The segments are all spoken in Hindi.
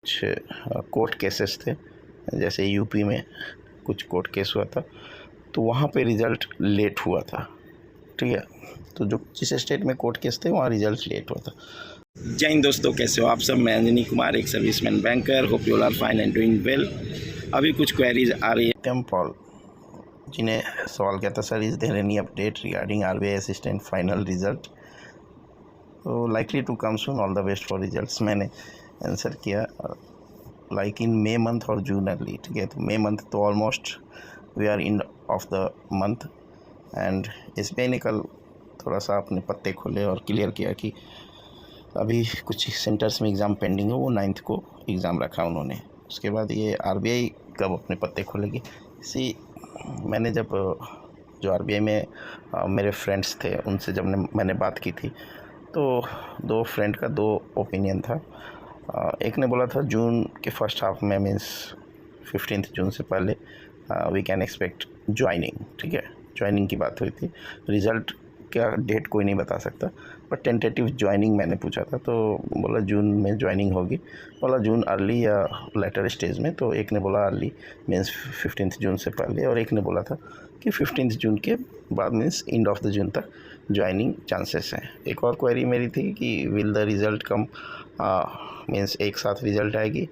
कुछ कोर्ट केसेस थे, जैसे यूपी में कुछ कोर्ट केस हुआ था, तो वहाँ पे रिज़ल्ट लेट हुआ था। ठीक है, तो जो जिस स्टेट में कोर्ट केस थे वहाँ रिज़ल्ट लेट हुआ था। जय हिंद दोस्तों, कैसे हो आप सब। मैं अंजनी कुमार, एक serviceman banker. Hope you are fine and doing well. अभी कुछ क्वेरीज आ रही है। टेम पॉल जिन्हें सवाल किया था, sir is there any update regarding RBI assistant final result, तो likely to come soon, all the best for results. मैंने आंसर किया लाइक इन मे मंथ और जून अर्ली। ठीक है, तो मे मंथ तो almost we are in of the month, and SBI ने कल थोड़ा सा अपने पत्ते खोले और क्लियर किया कि अभी कुछ सेंटर्स में एग्ज़ाम पेंडिंग है, वो 9th को एग्ज़ाम रखा उन्होंने। उसके बाद ये आरबीआई कब अपने पत्ते खोलेगी। मैंने जब जो आरबीआई में मेरे फ्रेंड्स थे उनसे जब मैंने बात की थी, तो दो फ्रेंड का दो ओपिनियन था। एक ने बोला था जून के फर्स्ट हाफ में, मीन्स 15 जून से पहले वी कैन एक्सपेक्ट ज्वाइनिंग। ठीक है, ज्वाइनिंग की बात हुई थी। रिज़ल्ट क्या डेट कोई नहीं बता सकता, बट टेंटेटिव ज्वाइनिंग मैंने पूछा था, तो बोला जून में ज्वाइनिंग होगी। बोला जून अर्ली या लेटर स्टेज में, तो एक ने बोला अर्ली मीन्स 15 जून से पहले, और एक ने बोला था कि 15 जून के बाद means end of the June तक ज्वाइनिंग चांसेस हैं। एक और क्वेरी मेरी थी कि will the result come, means एक साथ रिज़ल्ट आएगी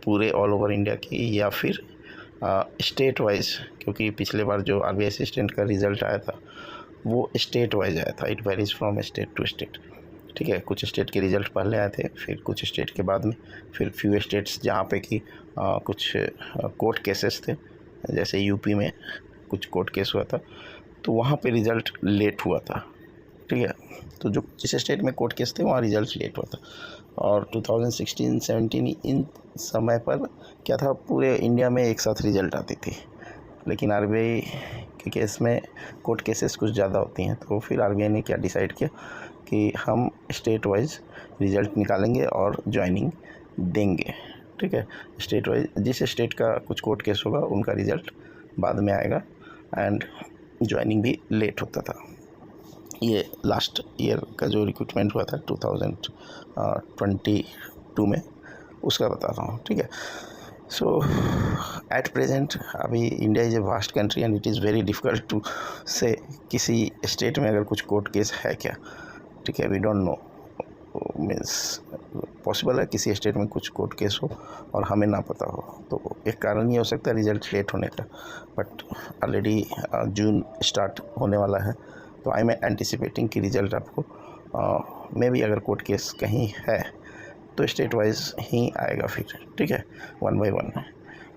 पूरे ऑल ओवर इंडिया की, या फिर स्टेट वाइज, क्योंकि पिछले बार जो आरबीआई असिस्टेंट का रिज़ल्ट आया था वो स्टेट वाइज आया था। It varies from state to state. ठीक है, कुछ स्टेट के रिज़ल्ट पहले आए थे, फिर कुछ स्टेट के बाद में, फिर फ्यू स्टेट्स जहाँ पे कि कुछ कोर्ट केसेस थे, जैसे यूपी में कुछ कोर्ट केस हुआ था, तो वहाँ पे रिज़ल्ट लेट हुआ था। ठीक है, तो जो जिस स्टेट में कोर्ट केस थे वहाँ रिज़ल्ट लेट हुआ था। और 2016-17 इन समय पर क्या था, पूरे इंडिया में एक साथ रिज़ल्ट आती थी, लेकिन आरबीआई के केस में कोर्ट केसेस कुछ ज़्यादा होती हैं। तो फिर आरबीआई ने क्या डिसाइड किया कि हम स्टेट वाइज रिज़ल्ट निकालेंगे और ज्वाइनिंग देंगे। ठीक है, स्टेट वाइज जिस स्टेट का कुछ कोर्ट केस होगा उनका रिज़ल्ट बाद में आएगा, एंड ज्वाइनिंग भी लेट होता था। ये लास्ट ईयर का जो रिक्रूटमेंट हुआ था 2022 में, उसका बता रहा हूँ। ठीक है, सो एट प्रेजेंट अभी India is a vast country and it is very difficult to say किसी स्टेट में अगर कुछ कोर्ट केस है क्या। ठीक है, we don't know, means possible है किसी स्टेट में कुछ कोर्ट केस हो और हमें ना पता हो, तो एक कारण ये हो सकता है रिज़ल्ट लेट होने का। बट ऑलरेडी जून स्टार्ट होने वाला है, तो आई एम एंटिसिपेटिंग कि रिज़ल्ट आपको मे बी अगर कोर्ट केस कहीं है तो स्टेट वाइज ही आएगा फिर। ठीक है, 1 by 1 है,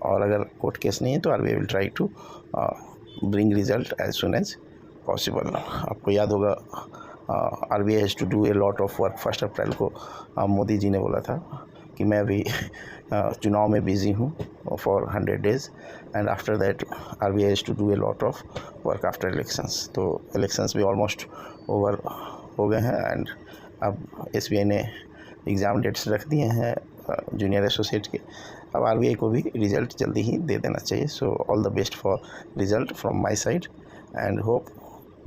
और अगर कोर्ट केस नहीं है तो RBI will try to bring result as soon as possible. आपको याद होगा RBI has to do a lot of work. 1 April को मोदी जी ने बोला था कि मैं अभी चुनाव में बिज़ी हूँ for 100 days, and after that RBI has to do a lot of work after elections. तो इलेक्शंस भी ऑलमोस्ट ओवर हो गए हैं, एंड अब एसबीआई ने एग्ज़ाम डेट्स रख दिए हैं जूनियर एसोसिएट के। अब आरबीआई को भी रिज़ल्ट जल्दी ही दे देना चाहिए। So all the best for result from my side, and hope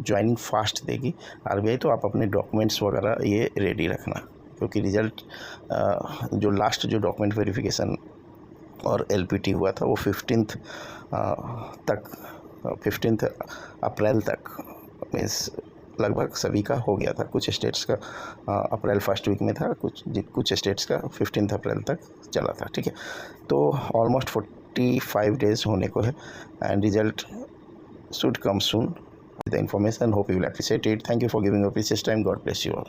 joining fast देगी आरबीआई। तो आप अपने डॉक्यूमेंट्स वगैरह ये रेडी रखना, क्योंकि रिज़ल्ट जो लास्ट जो डॉक्यूमेंट वेरिफिकेशन और एलपीटी हुआ था वो 15 अप्रैल तक, मीन्स लगभग सभी का हो गया था। कुछ स्टेट्स का अप्रैल फर्स्ट वीक में था, कुछ स्टेट्स का 15 अप्रैल तक चला था। ठीक है, तो ऑलमोस्ट 45 days होने को है, and result should come soon. The information, hope you will appreciate it. Thank you for giving your precious time. God bless you all.